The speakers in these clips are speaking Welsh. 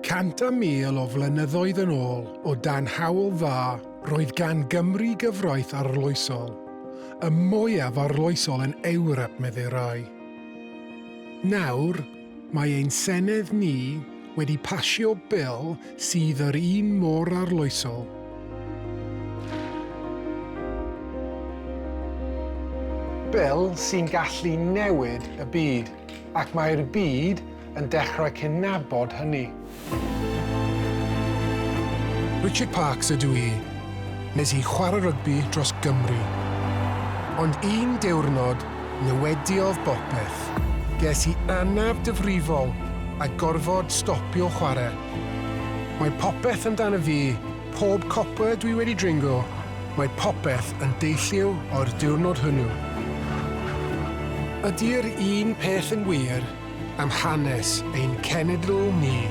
100,000 o flynyddoedd yn ôl o dan hawl dda, roedd gan Gymru gyfraith arloesol, y mwyaf arloesol yn Ewrop medde rai. Nawr, mae ein Senedd ni wedi pasio bil sydd yr un mor arloesol. Bil sy'n gallu newid y byd, ac mae'r byd yn dechrau cynabod hynny. Richard Parks ydw i. Nes i chwarae rygbi dros Gymru. Ond un diwrnod, newidiodd bopeth. Ges i anaf difrifol a gorfod stopio chwarae. Mae popeth amdano fi, pob copper dwi wedi dringo, mae popeth yn deillio o'r diwrnod hwnnw. Ydy'r un peth yn wir am hanes ein cenedl ni.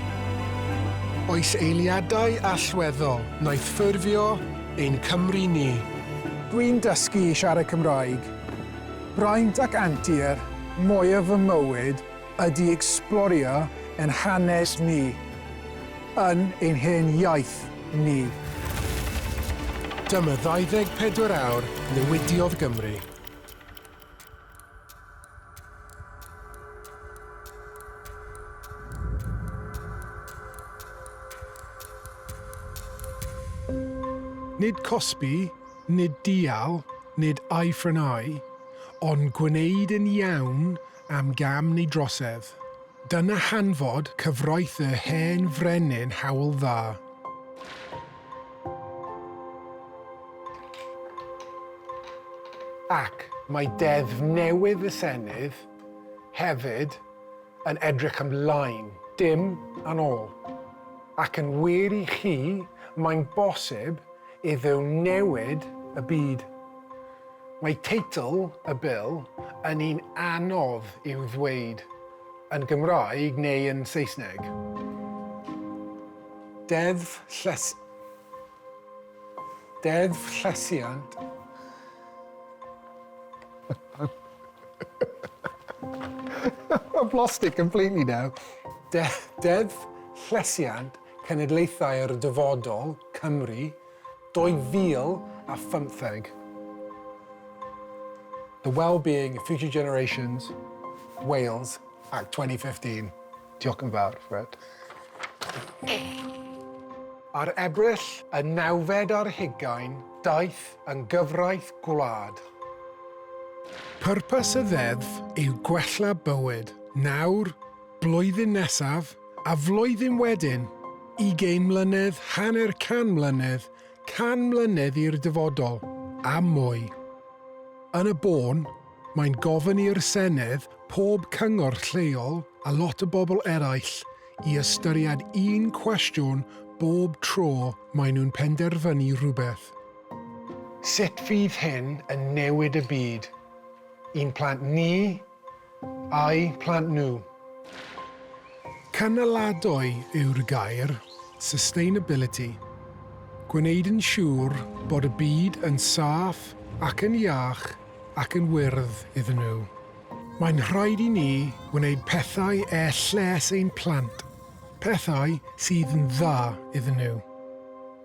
Oes eiliadau allweddol wnaeth ffurfio ein Cymru ni. Dwi'n dysgu i siarad Cymraeg. Braint ac antur, mwyaf fy mywyd ydy ecsblorio yn hanes ni, yn ein hen iaith ni. Dyma 24 awr Newidiodd Gymru. Nid cosbi, nid dial, nid ai ffrynau, ond gwneud yn iawn am gam neu drosedd. Dyna hanfod cyfraith y hen frenin hawl dda. Ac mae deddf newydd y Senedd hefyd yn edrych ymlaen, dim yn ôl. Ac yn wir i chi, mae'n bosib iddo newid y byd. Mae teitl y bil yn un anodd i'w ddweud, yn Gymraeg neu yn Saesneg. Deddf Llesiant. I've lost it completely now. Deddf Llesiant Cenedlaethau'r Dyfodol, Cymru, 2015. The well-being of future generations, Wales, Act 2015. Diolch yn fawr, Fred. Ar Ebrill y 9 ar 20, daeth yn gyfraith gwlad. Pwrpas y ddeddf yw gwella bywyd, nawr, blwyddyn nesaf, a flwyddyn wedyn, 20 mlynedd, hanner 100 mlynedd, 100 mlynedd i'r dyfodol, a mwy. Yn y bôn, mae'n gofyn i'r Senedd, pob cyngor lleol a lot o bobl eraill i ystyried un cwestiwn bob tro maen nhw'n penderfynu rhywbeth. Sut fydd hyn yn newid y byd? Un plant ni, a'i plant nhw. Cynaladwy yw'r gair, sustainability. Gwneud yn siŵr bod y byd yn saff ac yn iach ac yn wyrdd iddyn nhw. Mae'n rhaid i ni wneud pethau lles ein plant, pethau sydd yn dda iddyn nhw.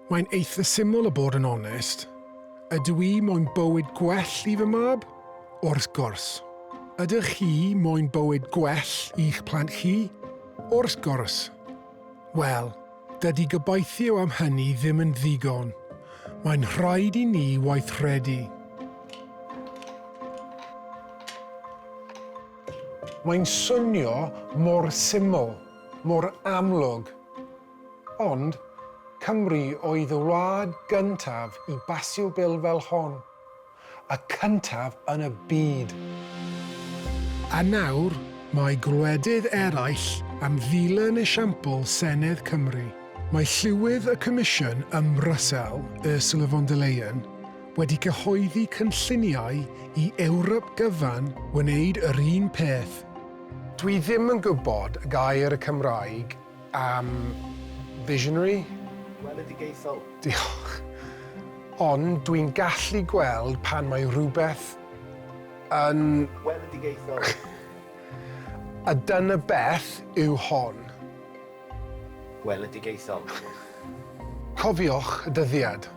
Mae'n eitha syml o bod yn onest. Ydw i moyn bywyd gwell i fy mab? Wrth gwrs. Ydych chi moyn bywyd gwell i'ch plant chi? Wrth gwrs. Wel, dydy gobeithio am hynny ddim yn ddigon. Mae'n rhaid i ni weithredu. Mae'n swnio mor syml, mor amlwg. Ond Cymru oedd y wlad gyntaf i basio bil fel hon. Y cyntaf yn y byd. A nawr, mae gwledydd eraill am ddilyn esiampl Senedd Cymru. Mae llywydd y Comisiwn ym Mryssel, Ursula von der Leyen, wedi cyhoeddi cynlluniau i Ewrop gyfan wneud yr un peth. Dwi ddim yn gwybod y gair y Cymraeg am visionary. Weledigaethol. Diolch. Ond dwi'n gallu gweld pan mae rhywbeth yn... Weledigaethol. A dyna beth yw hon. Weledigaethol. Cofiwch y dyddiad.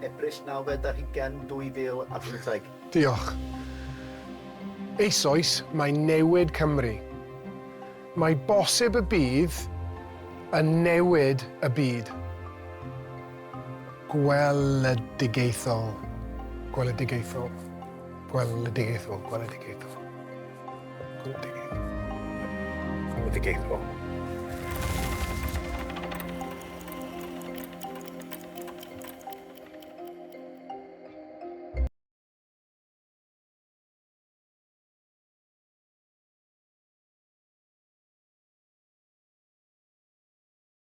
Ebrill 9/20,2015. Diolch. Eisoes mae newid Cymru. Mae bosib y bydd yn newid y byd. Gweledigaethol. Gweledigaethol. Gweledigaethol. Gweledigaethol. Gweledigaethol. Gweledigaethol.